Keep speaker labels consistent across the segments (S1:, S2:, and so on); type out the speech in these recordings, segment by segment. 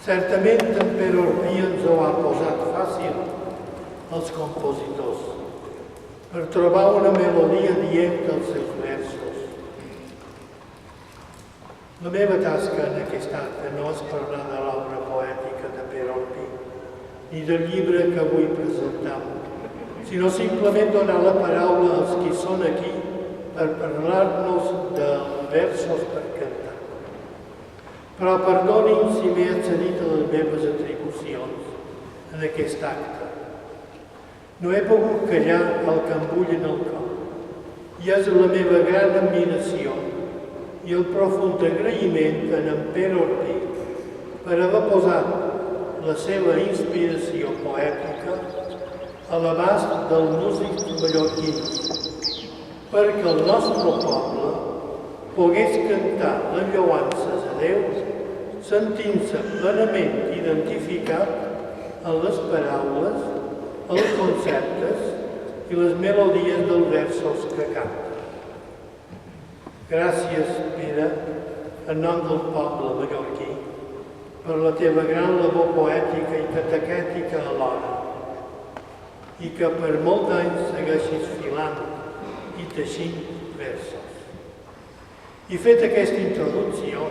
S1: Certament en Pere Orpí ens ho ha posat fàcil als compositors per trobar una melodia dient dels seus versos. La meva tasca en aquest acte no és parlar de l'obra poètica de Pere Orpí ni del llibre que avui presentam, sinó simplement donar la paraula als qui són aquí per parlar-nos de versos per cantar. Però perdonin si m'he accedit a les meves atribucions en aquest acte. No he pogut callar el que em bull en el cor, i és la meva gran admiració i el profund agraïment a en Pere Orpí per haver posat la seva inspiració poètica a l'abast dels músics mallorquins, perquè el nostre poble pogués cantar les lloances a Déu sentint-se plenament identificat en les paraules, els conceptes i les melodies dels versos que canta. Gràcies, Pere, en nom del poble mallorquí, per la teva gran labor poètica i catequètica alhora, i que per molts anys segueixis filant i teixint versos. I fet aquesta introducció,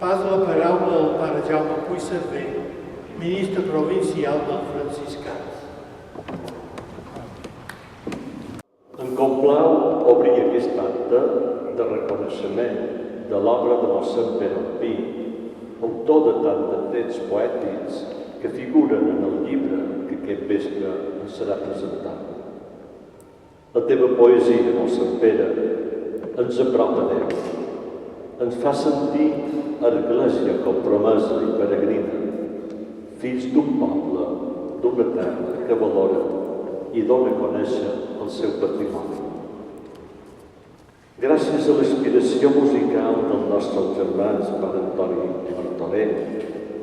S1: pas la paraula al pare Jaume Puigcerver, ministre provincial dels franciscans.
S2: Em complau obrir aquest acte de reconeixement de l'obra de mossèn Pere Orpí, autor de tant de trets poètics que figuren en el llibre que aquest vespre ens serà presentat. La teva poesia, mossèn Pere, ens apropa a Déu, ens fa sentir església compromesa i peregrina, fills d'un poble, d'una terra que valora i dona a conèixer el seu patrimoni. Gràcies a l'inspiració musical dels nostres germans, pare Antoni Martorell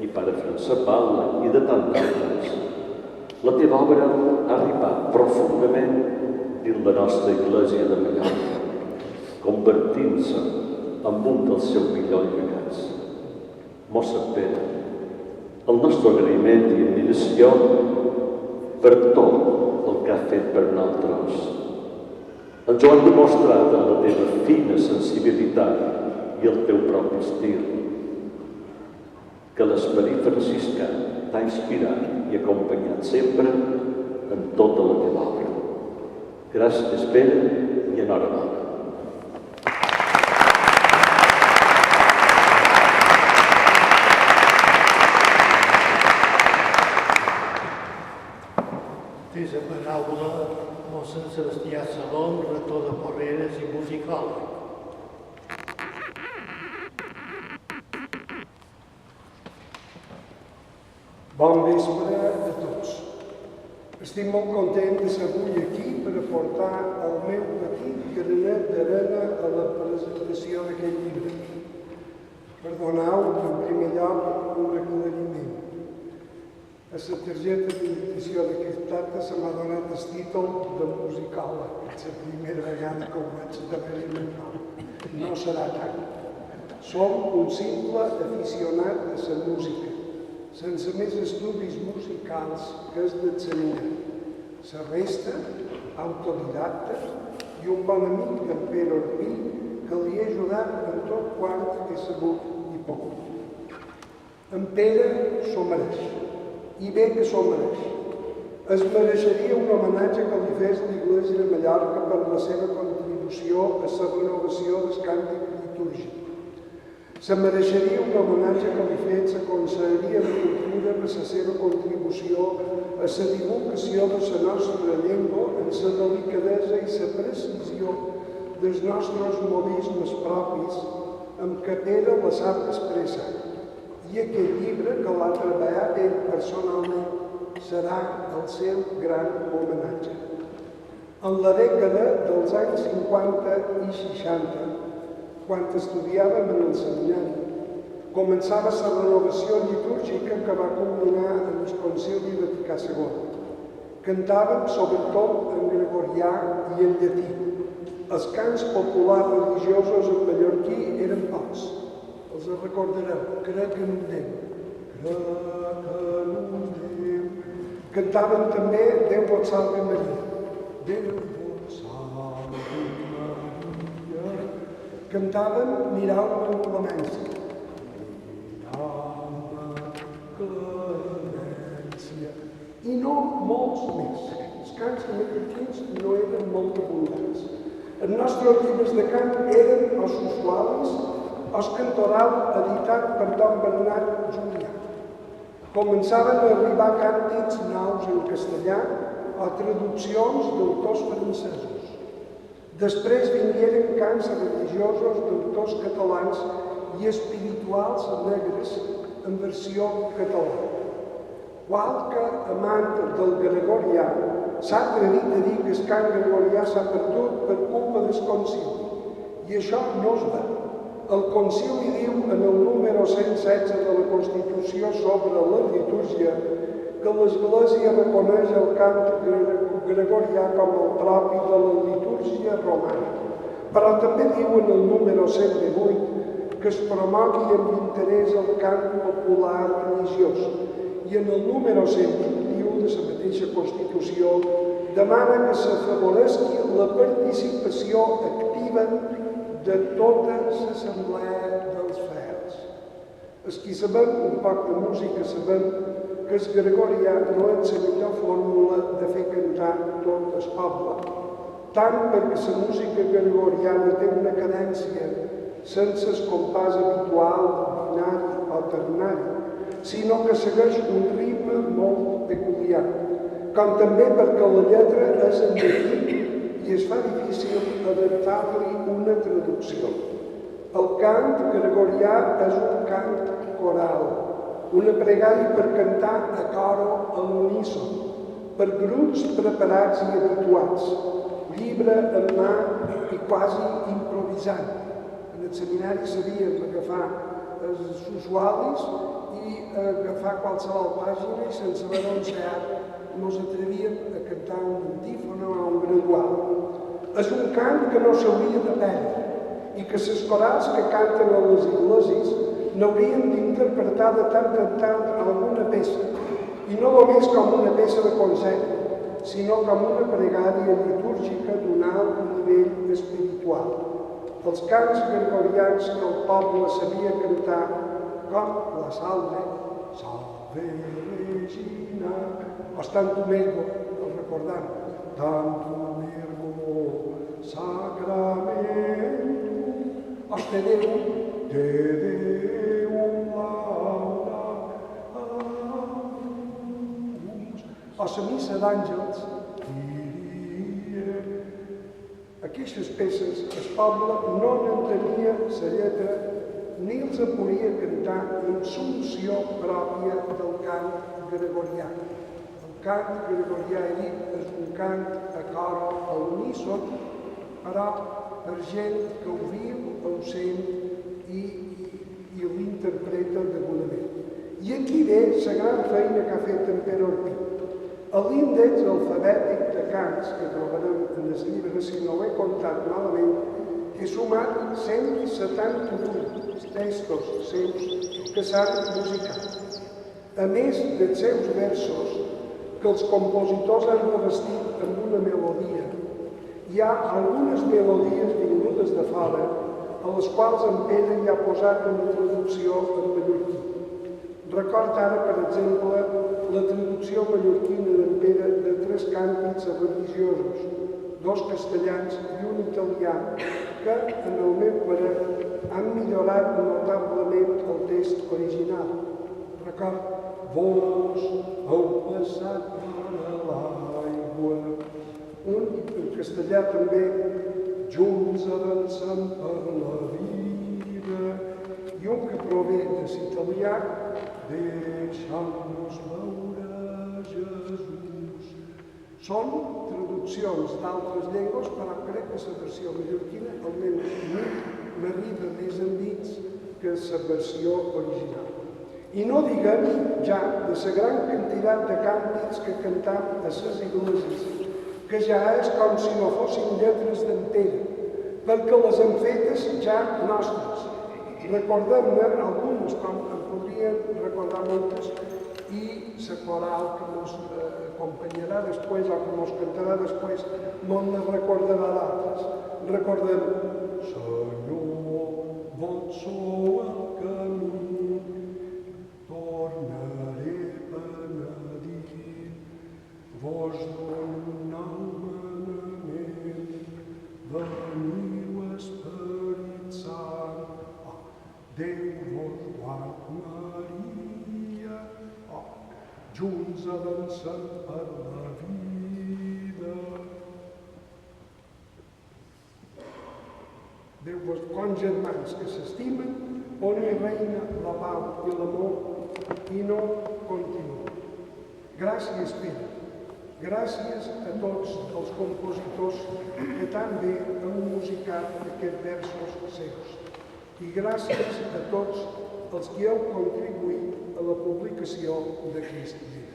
S2: i pare Francesc Paula i de tant d'altres, la teva obra ha arribat profundament dins la nostra església de Mallorca, convertint-se en un dels seus millors llegats. Mossèn Pere, el nostre agraïment i admiració per tot el que ha fet per nosaltres. Ens ho han demostrat en la teva fina sensibilitat i el teu propi estil, que l'esperit franciscà t'ha inspirat i acompanyat sempre en tota la teva obra. Gràcies, Pere, i enhorabona.
S1: Des de paraula, mossèn Sebastià Salom, rector de Porreres i musicòleg.
S3: Bon vespre a tots. Estic molt content de ser avui aquí per aportar el meu petit granet d'arena a la presentació d'aquest llibre. Perdoneu, en primer lloc, un aclariment. A la targeta d'invitació d'aquest acte se m'ha donat el títol de musicòleg. És la primera vegada que ho vaig darrere el meu nom. No serà tant. Som un simple aficionat a la música, sense més estudis musicals que és d'ensenyament. La resta, autodidacta, i un bon amic d'en Pere Orpí que li ha ajudat en tot quant he sabut i pogut. En Pere s'ho mereix. I bé que s'ho mereix. Es mereixeria un homenatge que li fes l'Església de Mallorca per la seva contribució a la renovació del càntic litúrgic. Se mereixeria un homenatge que li fes la Conselleria de Cultura per la seva contribució a la divulgació de la nostra llengua en la delicadesa i la precisió dels nostres modismes propis amb què Pere la sap expressar. I aquest llibre, que l'ha treballat ell personalment, serà el seu gran homenatge. En la dècada dels anys 50 i 60, quan estudiàvem en el seminari, començava la renovació litúrgica que va culminar en el Concili Vaticà II. Cantàvem sobretot en gregorià i en llatí. Els cants populars religiosos en mallorquí eren pocs. Els recordareu, crec que no en Cantaven també Déu vos salve Maria. Déu vos salve Maria. Cantaven Mirau-me en clemència. Mirau-me clemència. I no molts més. Els cants mallorquins no eren molt abundants. Els nostres llibres de cant eren els usualis, els cantoral editat per Don Bernat Julià. Començaven a arribar càntics nous en castellà o traduccions d'autors francesos. Després vingueren cants religiosos d'autors catalans i espirituals negres en versió catalana. Qualque amant del gregorià s'ha atrevit a dir que el cant gregorià s'ha perdut per culpa del concili. I això no és ver. El concili diu en el número 116 de la Constitució sobre la litúrgia que l'Església reconeix el cant gregorià com el propi de la litúrgia romana. Però també diu en el número 118 que es promogui amb interès el cant popular religiós. I en el número 121 de la mateixa Constitució demana que s'afavoreixi la participació activa de tota l'assemblea dels fidels. Els qui sabem un poc de música sabem que el gregorià no és la millor fórmula de fer cantar tot el poble, tant perquè la música gregoriana té una cadència sense el compàs habitual, binari o ternari, sinó que segueix un ritme molt peculiar, com també perquè la lletra és en llatí i es fa difícil adaptar-li una traducció. El cant gregorià és un cant coral, una pregària per cantar a coro a l'uníson, per grups preparats i habituats, llibre en mà i quasi improvisant. En el seminari sabíem agafar els usualis i agafar qualsevol pàgina i sense balancear no s'atrevíem a cantar un antífona o un gradual. És un cant que no s'hauria de perdre i que les corals que canten a les iglesis n'haurien d'interpretar de tant en tant alguna peça, i no només com una peça de concert, sinó com una pregària litúrgica d'un alt nivell espiritual. Els cants gregorians que el poble sabia cantar, com la Salve, Salve Regina, o Tantum Ergo, el recordam, Tantum Ergo Sacramentum, o Te Deum, Te Deum Laudamus, o la Missa d'Àngels, aquestes peces el poble no n'entenia la lletra ni els podia cantar en l'unció pròpia del cant gregorià. El cant gregorià, he dit, és un cant a coro a l'uníson, però per gent que ho viu, ho sent i l'interpreta degudament. I aquí ve la gran feina que ha fet en Pere Orpí. A l'índex alfabètic de cants que trobarem en els llibres, si no ho he comptat malament, he sumat 171 textos seus que s'han musicat. A més dels seus versos, que els compositors han revestit amb una melodia, hi ha algunes melodies vingudes de fora, a les quals en Pere hi ha posat una traducció en mallorquí. Record ara, per exemple, la traducció mallorquina d'en Pere de 3 càntics religiosos, 2 castellans i un italià, que, en el meu parer, han millorat notablement el text original. Record, vos heu passat per l'aigua. Un, en castellà també, junts avancem per la vida. I un que prové de l'italià, deixant-nos veure Jesús. Són traduccions d'altres llengües, però crec que la versió mallorquina, almenys m'arriba més enmig que la versió original. I no diguem ja de la gran quantitat de càntics que cantam a les iglesis, que ja és com si no fossin lletres d'en Pere, perquè les hem fetes ja nostres. Recordem-ne algunes, com en podria podrien recordar moltes i la coral que ens acompanyarà després o que ens cantarà després no en recordarà d'altres. Recordem Senyor, vos sou el camí, tornaré penedit, vos dono el manament, veniu Esperit Sant, Déu vos guard Maria, junts avancem per la vida. Déu vos, cons germans que s'estimen, on hi reina la pau i l'amor i no continua. Gràcies, Pere. Gràcies a tots els compositors que tan bé han musicat aquests versos seus. I gràcies a tots els que heu contribuït a la publicació d'aquest llibre.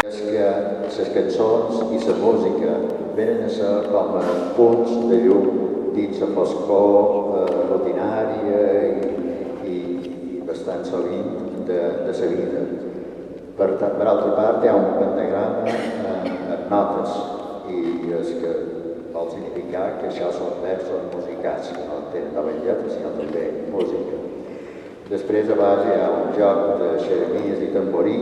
S4: És que les cançons i la música venen a ser com a punts de llum dins la foscor rutinària i bastant sovint de la vida. Per altra part, hi ha un pentagrama amb notes i és que vol significar que això són versos musicats, que no tenen només lletres, sinó també música. Després, a baix, hi ha un joc de xeremies i tamborí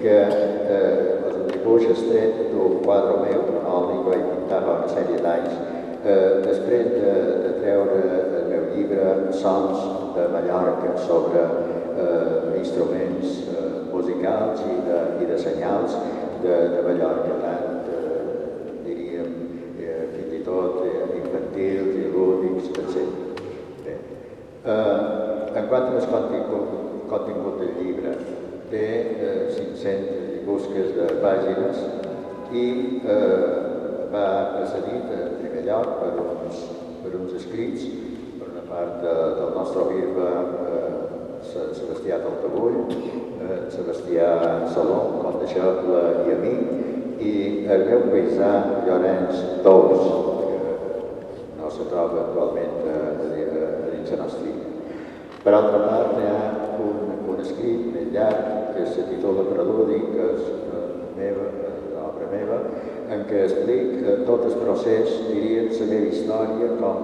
S4: que és un dibuix estret d'un quadre meu, el que vaig pintar fa una sèrie d'anys, després de treure el meu llibre Sons de Mallorca sobre instruments musicals i de senyals de Mallorca, tant, diríem, fins i tot infantils i lúdics, etc. Bé. En quant al contingut del llibre, té 500 i busques de pàgines i va precedit, en primer lloc, per uns escrits, per una part del nostre bisbe Sebastià Taltabull, Sebastià Salom, com deixeble i amic, i el meu paisà Llorenç Tous, que no se troba actualment dins la nostra illa. Per altra part, hi ha un escrit més llarg que se titula Preludi, que és l'obra meva, en què explic tot el procés, diria, la meva història, com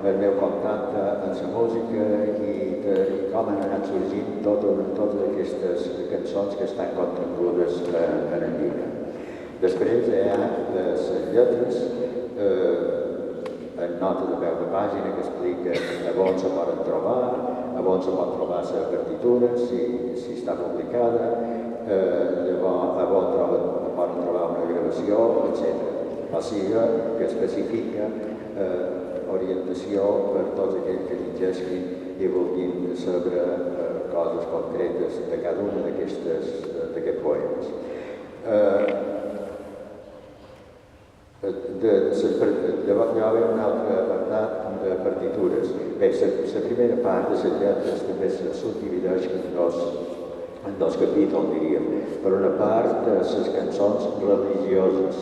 S4: el meu contacte amb la música i com han anat sorgint totes aquestes cançons que estan contingudes en el llibre. Després hi ha les lletres, en nota de peu de pàgina que explica on se poden trobar, on se pot trobar la partitura, si està publicada, llavors on poden trobar una gravació, etc. O sigui que especifica orientació per tots aquells que llegeixin i vulguin saber coses concretes de cada un d'aquests poemes. Llavors hi va haver un altre apartat de partitures. Bé, la primera part de les lletres també se subdivideix en dos capítols, diríem. Per una part, les cançons religioses,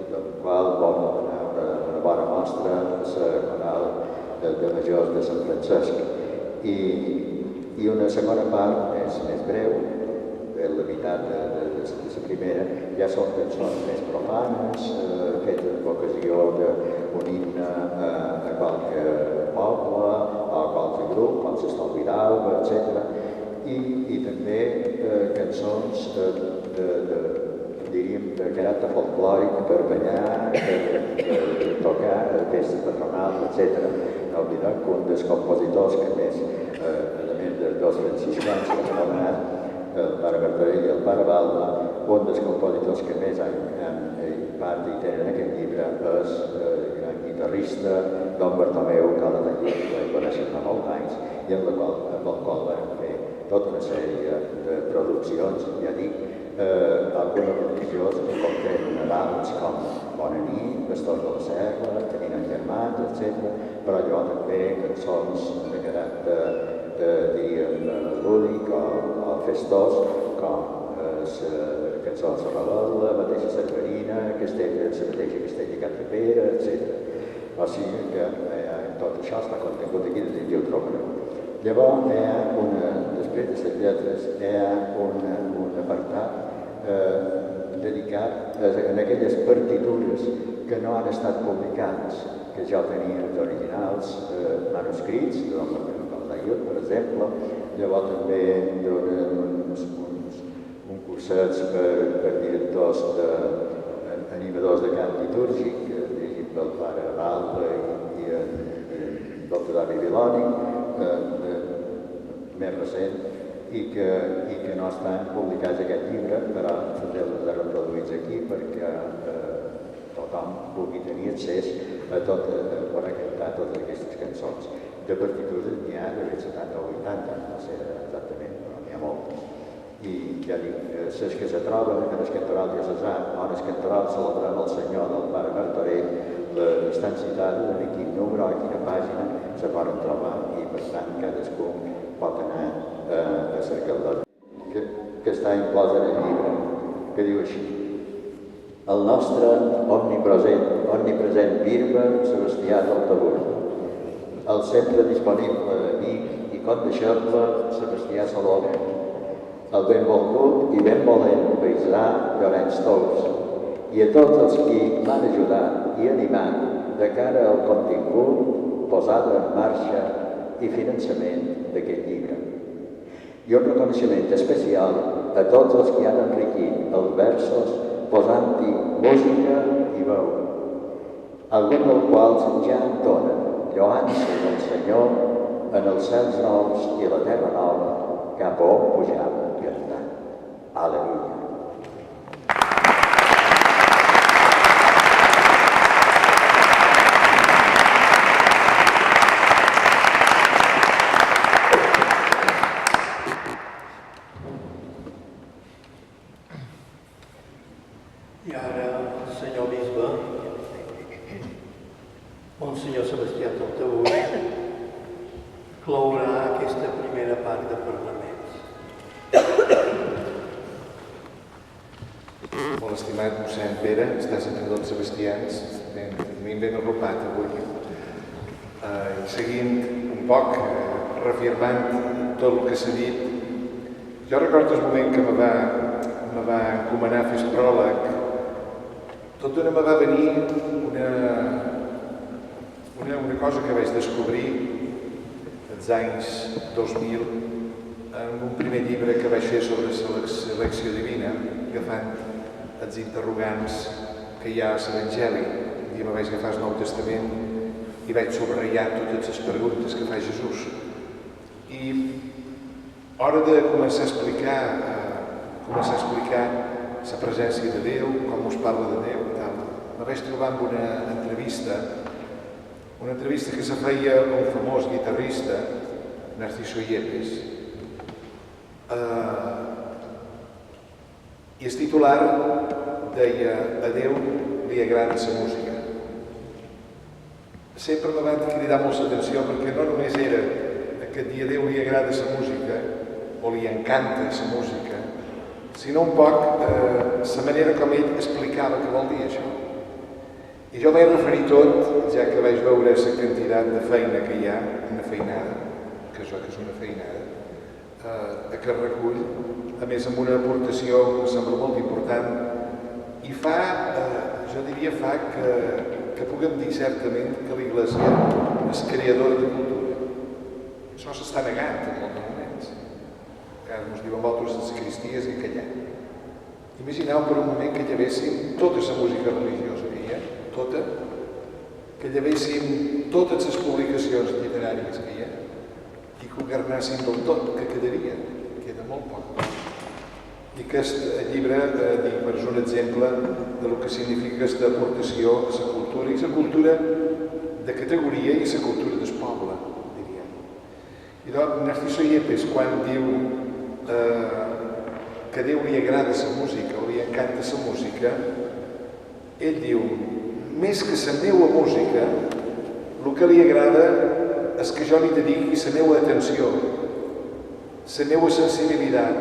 S4: del qual vol donar una bona mostra la coral de majors de Sant Francesc. I una segona part més breu, la meitat de la primera, ja són cançons més profanes, fetes en ocasió d'un himne a qualque poble o a qualque grup, com s'Estolvi d'Alba, etc. I també cançons diríem, de caràcter folclòric per ballar, per tocar, festes patronals, etc. No oblidem que un dels compositors que més, a més dels dos franciscans que han anomenat el pare Bertorell i el pare Balda, un dels compositors que més han part i tenen en aquest llibre és el gran guitarrista Don Bartomeu Calatayud, que coneixem fa molts anys i amb el qual vam fer tota una sèrie de produccions, ja dic, algunes religioses que contenen Nadals com Bona nit, Pastors de la Serra, Caminen germans, etc. Però llavors també cançons de caràcter, diríem, lúdic o festós, com les cançons de Ravel, la mateixa Cerverina, la mateixa Castella Catapera, etc. O sigui que tot això està contingut aquí, de dir-ho trobareu. Llavors, després de les lletres, hi ha un apartat dedicat a aquelles partitures que no han estat publicades, que ja tenien d'originals manuscrits, de Don Manuel Caldaiut, per exemple. Llavors també donen uns cursets per directors animadors de cant litúrgic, dirigit pel pare Balda i el doctor Davi Viloni, més recent, i que no estan publicats aquest llibre, però també els he reproduïts aquí perquè tothom pugui tenir accés a poder cantar totes aquestes cançons. De partitures n'hi ha de 70 o 80, no sé exactament, però n'hi ha moltes. I ja dic, les que se troben en el cantoral diocesà o en el cantoral celebrant el Senyor del pare Martorell, estan citades en quin número o a quina pàgina se poden trobar i per tant cadascú pot anar a cercar-la. Que està inclòs en el llibre, que diu així: el nostre omnipresent bisbe Sebastià d'Altabur, el sempre disponible amic i condeixeble Sebastià Salom, el benvolgut i benvolent paisà Llorenç Tous, i a tots els qui m'han ajudat i animat de cara al contingut, posada en marxa i finançament d'aquest llibre. I un reconeixement especial a tots els que han enriquit els versos posant-hi música i veu, alguns dels quals ja entonen lloança del Senyor en els cels nous i la terra nova cap a on pujam cantant. Aleluia.
S1: I ara, senyor bisbe, Monsenyor Sebastià d'Altabur, clourà aquesta primera part de parlaments.
S5: Molt estimat mossèn Pere, estàs entre tots sebastians, ben arropat avui. I seguint un poc, reafirmant tot el que s'ha dit, jo recordo el moment que me va encomanar a fer el pròleg. Tot d'una me va venir una cosa que vaig descobrir als anys 2000 en un primer llibre que vaig fer sobre l'elecció divina, agafant els interrogants que hi ha a l'Evangeli. Un dia me vaig agafar el Nou Testament i vaig subratllar totes les preguntes que fa Jesús. I hora de començar a explicar la presència de Déu, com us parla de Déu i tal. Me vaig trobar amb una entrevista que se feia a un famós guitarrista, Narciso Yepes. I el titular deia: a Déu li agrada la música. Sempre me va cridar molt l'atenció perquè no només era que a Déu li agrada la música o li encanta la música, sinó un poc la manera com ell explicava què vol dir això. I jo vaig referir tot, ja que vaig veure la quantitat de feina que hi ha, una feinada, que és una feinada, que recull, a més amb una aportació que em sembla molt important, i jo diria que puguem dir certament que l'Església és creadora de cultura. Això s'està negant en molts moments. Encara ens diuen altres sacristies i callar. Imagineu per un moment que llevéssim tota la música religiosa que hi ha, tota, que llevéssim totes les publicacions literàries que hi ha i que ho garnàssim del tot, que quedaria, queda molt poc. I aquest llibre és un exemple del que significa aquesta aportació a la cultura, i la cultura de categoria i la cultura del poble, diríem. I doncs, Narciso Yepes, quan diu que a Déu li agrada la música o li encanta la música, ell diu: més que la meva música, el que li agrada és que jo li dediqui la meva atenció, la meva sensibilitat,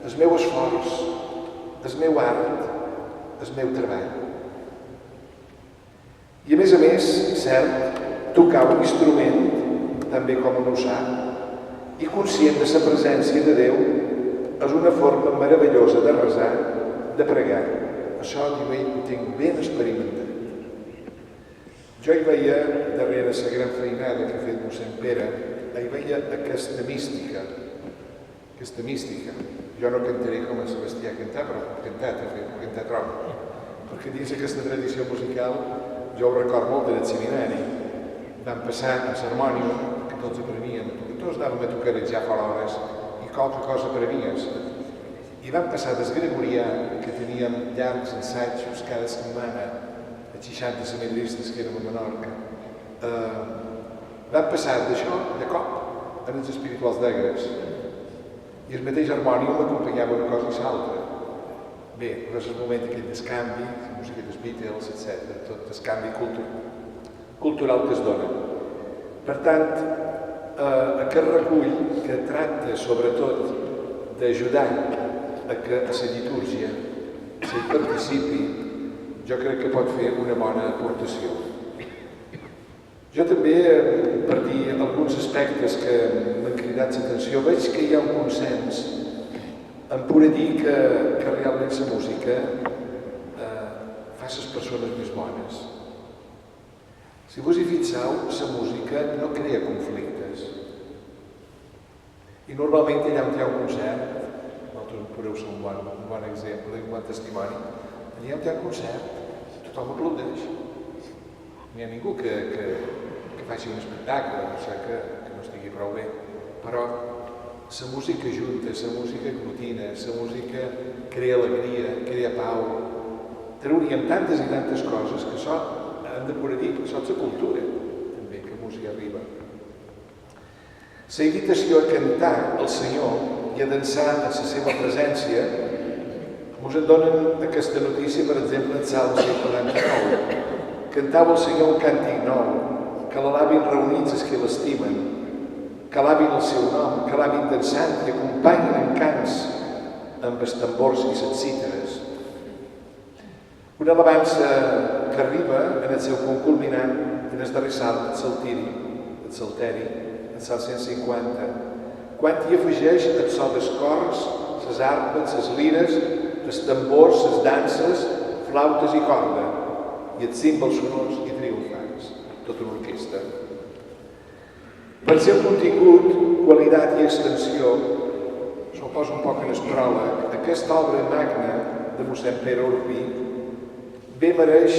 S5: el meu esforç, el meu art, el meu treball. I a més, cert, tocar un instrument, també com no ho sap, i conscient de la presència de Déu, és una forma meravellosa de resar, de pregar. Això, diu ell, ho tinc ben experimentat. Jo hi veia, darrere la gran feinada que ha fet mossèn Pere, hi veia aquesta mística. Jo no cantaré com en Sebastià cantar, però he cantat troc. Perquè dins aquesta tradició musical, jo ho record molt del seminari. Vam passar a l'harmònium, que tots apreníem, tots anàvem a tocarejar fora hores, i qualque cosa aprenies. I vam passar del gregorià, que teníem llargs ensajos cada setmana, a 60 seminaristes que érem a Menorca. Vam passar d'això, de cop, en els espirituals d'Agres. I el mateix harmònium m'acompanyava una cosa i l'altra. Bé, és el moment d'aquell descanvi, la música dels Beatles, etc., tot descanvi cultural que es dona. Per tant, aquest recull que tracta sobretot d'ajudar a que a la litúrgia s'hi participi, jo crec que pot fer una bona aportació. Jo també, per dir alguns aspectes que m'han cridat l'atenció, veig que hi ha un consens en poder dir que realment la música fa les persones més bones. Si vos hi fixeu, la música no crea conflictes. I normalment allà on hi ha un concert, vosaltres podeu ser un bon exemple, un bon testimoni, allà on hi ha un concert, tothom aplaudeix. No hi ha ningú que faci un espectacle, no sé, que no estigui prou bé, però la música junta, la música aglutina, la música crea alegria, crea pau. Trauríem tantes i tantes coses que això hem de poder dir, que això és la cultura, també, que música arriba. La invitació a cantar al Senyor i a dansar en la seva presència ens en donen aquesta notícia, per exemple, en Salm 149. Cantava al Senyor un càntic nou, que l'alabin reunits els que l'estimen, que alabin el seu nom, que alabin dansant i acompanyin en cants amb els tambors i les cítares. Una alabança que arriba en el seu punt culminant en el darrer salt, el salteri, el salt 150, quan hi afegeix el so dels cors, les arpes, les lires, els tambors, les danses, flautes i corda, i els símbols sonors i triomfants, tota una orquestra. Per ser contingut, qualitat i extensió, s'ho posa un poc en el pròleg, aquesta obra magna de mossèn Pere Orpí bé mereix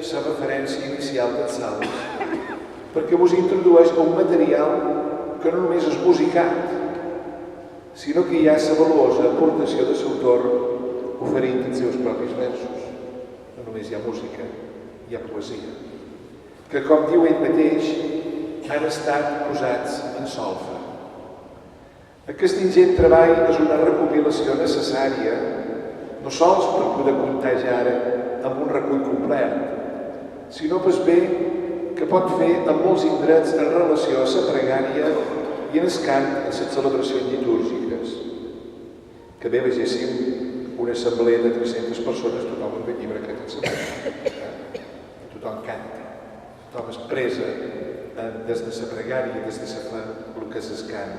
S5: la referència inicial dels salms, perquè vos introdueix a un material que no només és musicat, sinó que hi ha la valuosa aportació de l'autor oferint els seus propis versos. No només hi ha música, hi ha poesia, que, com diu ell mateix, han estat posats en solfa. Aquest ingent treball és una recopilació necessària, no sols per poder comptar ja ara amb un recull complet, sinó per bé que pot fer amb molts indrets en relació a la pregària i en el cant en les celebracions litúrgiques. Que bé vegéssim una assemblea de 300 persones, tothom amb el llibre que t'ensenya. Tothom canta, tothom es presa des de la pregària, des de la fe, el que és el cant.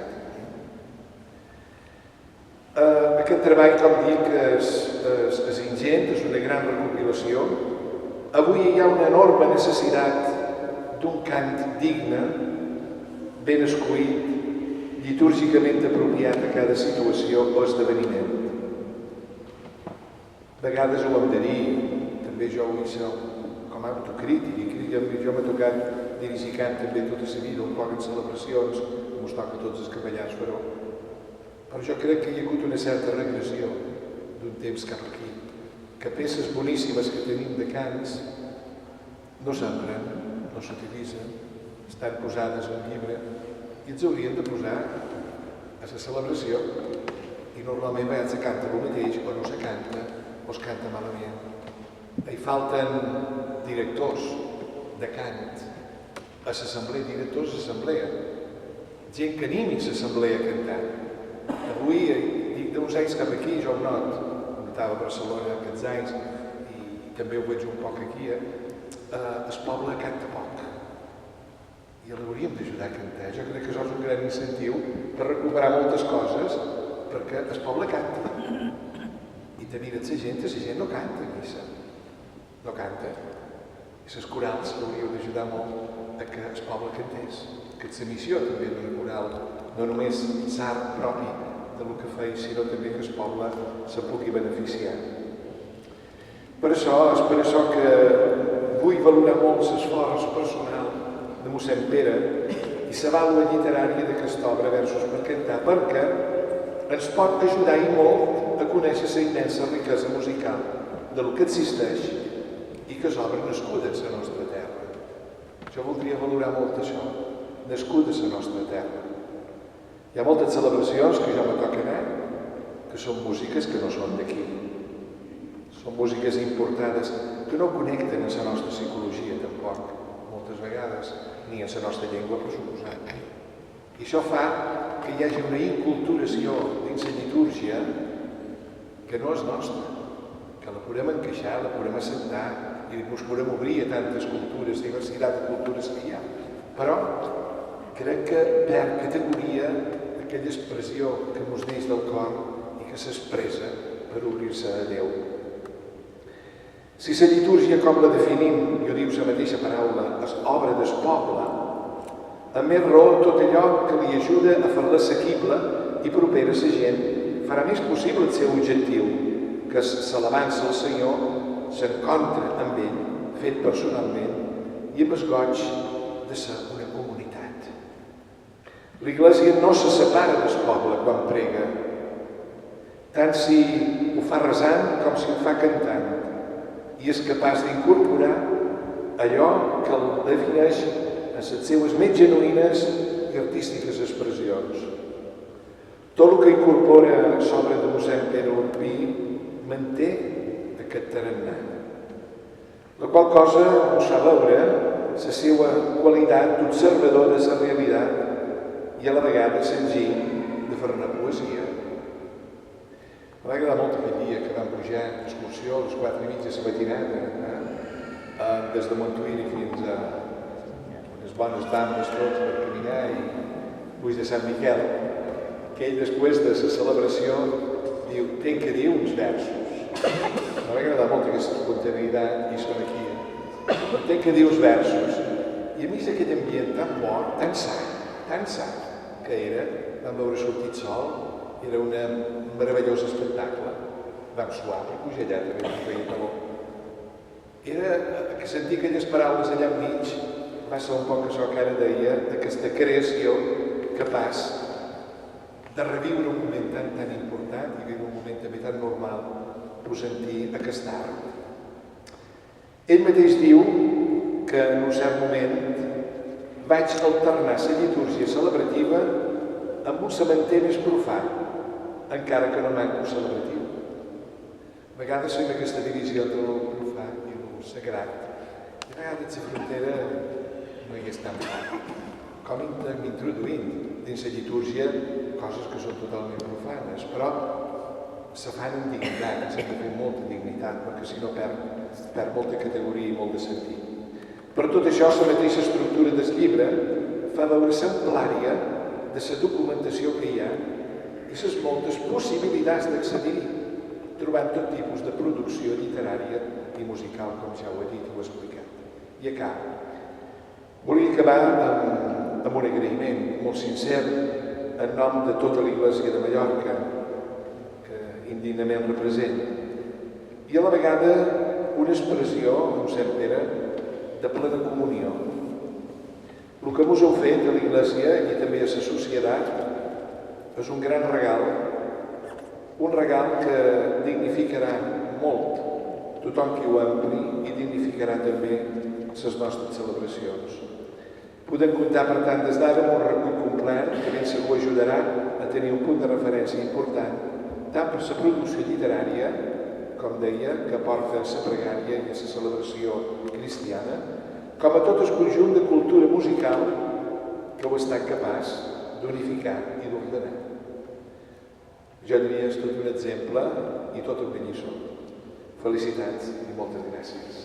S5: Aquest treball, com dic, és ingent, és una gran recopilació. Avui hi ha una enorme necessitat d'un cant digne, ben escollit, litúrgicament apropiat a cada situació o esdeveniment. A vegades ho hem de dir, també jo vull ser com a autocrític, i jo m'ha tocat dirigir cant també tota la vida, un poc en celebracions, com us toca a tots els capellans, però jo crec que hi ha hagut una certa regressió d'un temps cap aquí, que peces boníssimes que tenim de cants no s'empren, no s'utilitzen, estan posades en un llibre i ens haurien de posar a la celebració i normalment a vegades se canta el mateix o no se canta o es canta malament. Hi falten directors de cant a l'assemblea, directors d'assemblea, gent que animi l'assemblea a cantar. Avui, dic d'uns anys cap aquí, jo ho notava a Barcelona aquests anys i també ho veig un poc aquí, el poble canta poc. i l'hauríem d'ajudar a cantar. Jo crec que això és un gran incentiu per recuperar moltes coses, perquè el poble canta. I te mires la gent no canta a missa. No canta. I les corals hauríeu d'ajudar molt a que el poble cantés. Que és la missió també d'una coral, no només l'art propi del que feia, sinó també que el poble se pugui beneficiar. Per això, és per això que vull valorar molt l'esforç personal de mossèn Pere i la vàlua literària d'aquesta obra Versos per cantar, perquè ens pot ajudar i molt a conèixer la immensa riquesa musical de lo que existeix i que és obra nascuda a la nostra terra. Jo voldria valorar molt això, nascuda a la nostra terra. Hi ha moltes celebracions que ja me toca anar, que són músiques que no són d'aquí. Són músiques importades que no connecten amb la nostra psicologia, tampoc, moltes vegades, ni amb la nostra llengua, per suposat. I això fa que hi hagi una inculturació dins la litúrgia que no és nostra, que la podem encaixar, la podem acceptar i ens podem obrir a tantes cultures, diversitat de cultures que hi ha. Però crec que perd categoria aquella expressió que ens neix del cor i que s'expressa per obrir-se a Déu. Si la litúrgia, com la definim, jo diu la mateixa paraula, és obra del poble, amb més raó tot allò que li ajuda a fer-la assequible i propera a la gent farà més possible el seu objectiu, que és l'alabança al Senyor, s'encontra amb ell, fet personalment, i amb el goig de ser una comunitat. L'Església no se separa del poble quan prega, tant si ho fa resant com si ho fa cantant, i és capaç d'incorporar allò que el defineix en les seues més genuïnes i artístiques expressions. Tot el que incorpora l'obra de mossèn Pere Orpí manté aquest tarannà, la qual cosa us fa veure la seva qualitat d'observador de la realitat i a la vegada senzill de fer una poesia. M'ha agradat molt aquell dia que vam pujar d'excursió a les 4:30 de la matinada, des de Montuïri fins a unes bones dames tots per caminar i puig de Sant Miquel, que ell després de la celebració diu, tenc que dir uns versos. M'ha agradat molt aquesta espontaneïtat i són aquí. Tenc que dir uns versos. I a mi és aquell ambient tan bo, tan sa que era, vam veure sortit sol, era un meravellós espectacle. Vam suar i pujar allà també vam feia calor. Era que sentir aquelles paraules allà enmig va ser un poc això que ara deia, d'aquesta creació capaç de reviure un moment tan important i viure un moment també tan normal per sentir aquest art. Ell mateix diu que en un cert moment vaig alternar la litúrgia celebrativa amb un sementer més profà, encara que no manco celebratiu. A vegades fem aquesta divisió entre el profà i el sagrat. I a vegades la frontera no hi és tan clara. Com introduint dins la litúrgia coses que són totalment profanes, però se fan amb dignitat, s'ha de fer molta dignitat, perquè si no perd molta categoria i molt de sentit. Per tot això, la mateixa estructura del llibre fa veure l'amplària de la documentació que hi ha i les moltes possibilitats d'accedir, trobant tot tipus de producció literària i musical, com ja ho he dit i ho he explicat. I acabo. Volia acabar amb un agraïment molt sincer en nom de tota l'Església de Mallorca, que indignament representa, i a la vegada una expressió, mossèn Pere, de plena comunió. El que vos heu fet a l'Església i també a la societat és un gran regal que dignificarà molt tothom qui ho empri i dignificarà també les nostres celebracions. Podem comptar, per tant, des d'ara amb un recull complet que ben segur ajudarà a tenir un punt de referència important tant per la producció literària, com deia, que aporta la pregària i la celebració cristiana, com a tot el conjunt de cultura musical que ho ha estat capaç d'unificar i d'ordenar. Jo diria que és tot un exemple i tot un lliçó. Felicitats i moltes gràcies.